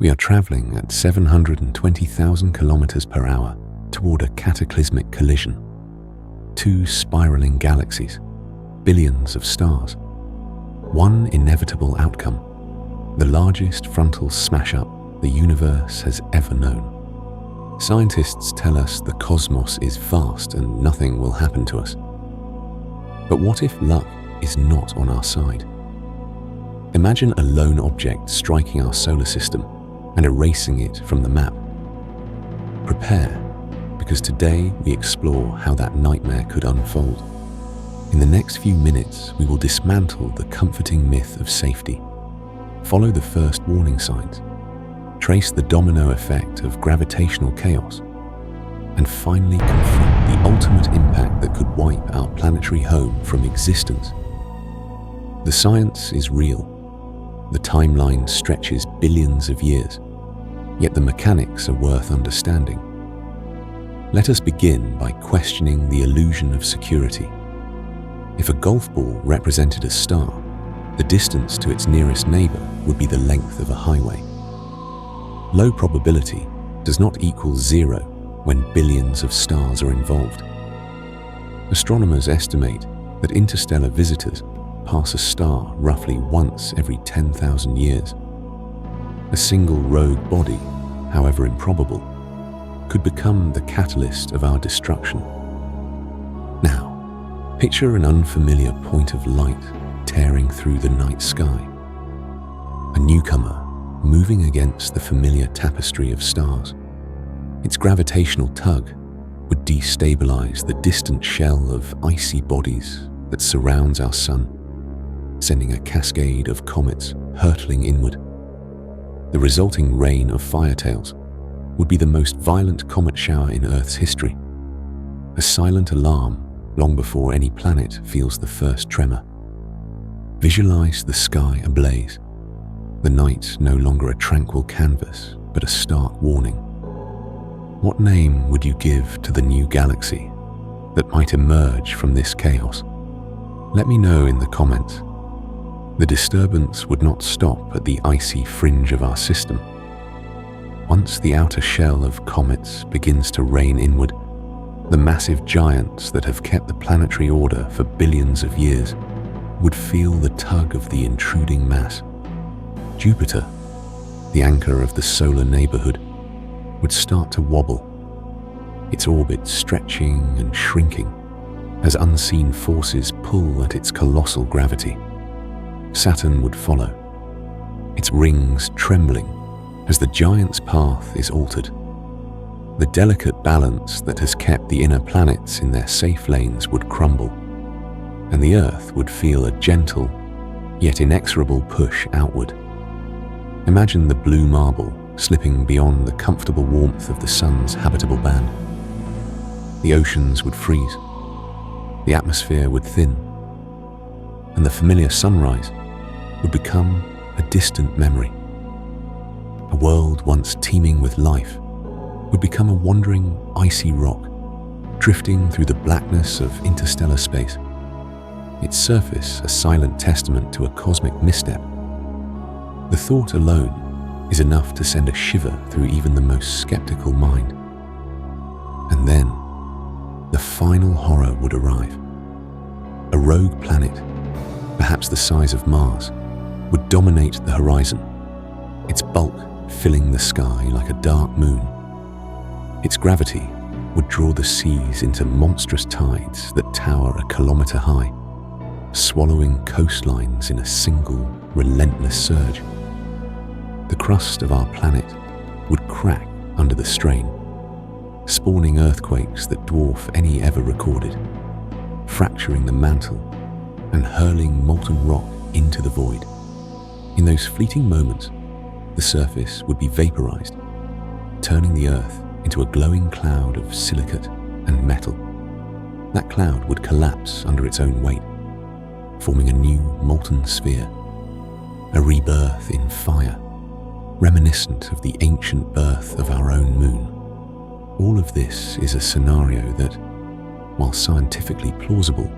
We are traveling at 720,000 kilometers per hour toward a cataclysmic collision. Two spiraling galaxies, billions of stars. One inevitable outcome, the largest frontal smash-up the universe has ever known. Scientists tell us the cosmos is vast and nothing will happen to us. But what if luck is not on our side? Imagine a lone object striking our solar system and erasing it from the map. Prepare, because today we explore how that nightmare could unfold. In the next few minutes, we will dismantle the comforting myth of safety, follow the first warning signs, trace the domino effect of gravitational chaos, and finally confront the ultimate impact that could wipe our planetary home from existence. The science is real. The timeline stretches billions of years, yet the mechanics are worth understanding. Let us begin by questioning the illusion of security. If a golf ball represented a star, the distance to its nearest neighbor would be the length of a highway. Low probability does not equal zero when billions of stars are involved. Astronomers estimate that interstellar visitors pass a star roughly once every 10,000 years. A single rogue body, however improbable, could become the catalyst of our destruction. Now, picture an unfamiliar point of light tearing through the night sky. A newcomer moving against the familiar tapestry of stars. Its gravitational tug would destabilize the distant shell of icy bodies that surrounds our sun, sending a cascade of comets hurtling inward. The resulting rain of firetails would be the most violent comet shower in Earth's history, a silent alarm long before any planet feels the first tremor. Visualize the sky ablaze, the night no longer a tranquil canvas, but a stark warning. What name would you give to the new galaxy that might emerge from this chaos? Let me know in the comments. The disturbance would not stop at the icy fringe of our system. Once the outer shell of comets begins to rain inward, the massive giants that have kept the planetary order for billions of years would feel the tug of the intruding mass. Jupiter, the anchor of the solar neighborhood, would start to wobble, its orbit stretching and shrinking as unseen forces pull at its colossal gravity. Saturn would follow, its rings trembling as the giant's path is altered. The delicate balance that has kept the inner planets in their safe lanes would crumble, and the Earth would feel a gentle, yet inexorable push outward. Imagine the blue marble slipping beyond the comfortable warmth of the sun's habitable band. The oceans would freeze, the atmosphere would thin, and the familiar sunrise would become a distant memory. A world once teeming with life would become a wandering, icy rock, drifting through the blackness of interstellar space, its surface a silent testament to a cosmic misstep. The thought alone is enough to send a shiver through even the most skeptical mind. And then, the final horror would arrive. A rogue planet, perhaps the size of Mars, would dominate the horizon, its bulk filling the sky like a dark moon. Its gravity would draw the seas into monstrous tides that tower a kilometer high, swallowing coastlines in a single, relentless surge. The crust of our planet would crack under the strain, spawning earthquakes that dwarf any ever recorded, fracturing the mantle and hurling molten rock into the void. In those fleeting moments, the surface would be vaporized, turning the Earth into a glowing cloud of silicate and metal. That cloud would collapse under its own weight, forming a new molten sphere, a rebirth in fire, reminiscent of the ancient birth of our own moon. All of this is a scenario that, while scientifically plausible,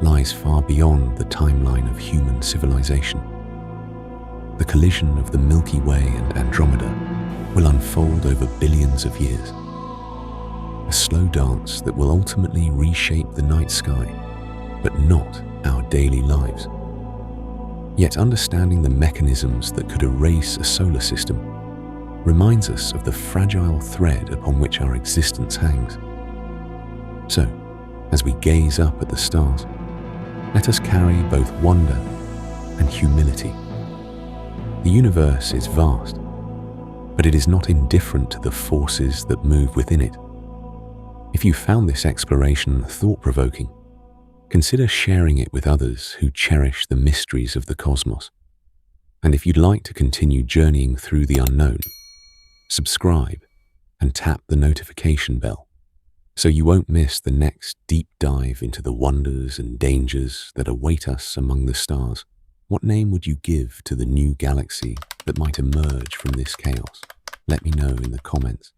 lies far beyond the timeline of human civilization. The collision of the Milky Way and Andromeda will unfold over billions of years. A slow dance that will ultimately reshape the night sky, but not our daily lives. Yet understanding the mechanisms that could erase a solar system reminds us of the fragile thread upon which our existence hangs. So, as we gaze up at the stars, let us carry both wonder and humility. The universe is vast, but it is not indifferent to the forces that move within it. If you found this exploration thought-provoking, consider sharing it with others who cherish the mysteries of the cosmos. And if you'd like to continue journeying through the unknown, subscribe and tap the notification bell so you won't miss the next deep dive into the wonders and dangers that await us among the stars. What name would you give to the new galaxy that might emerge from this chaos? Let me know in the comments.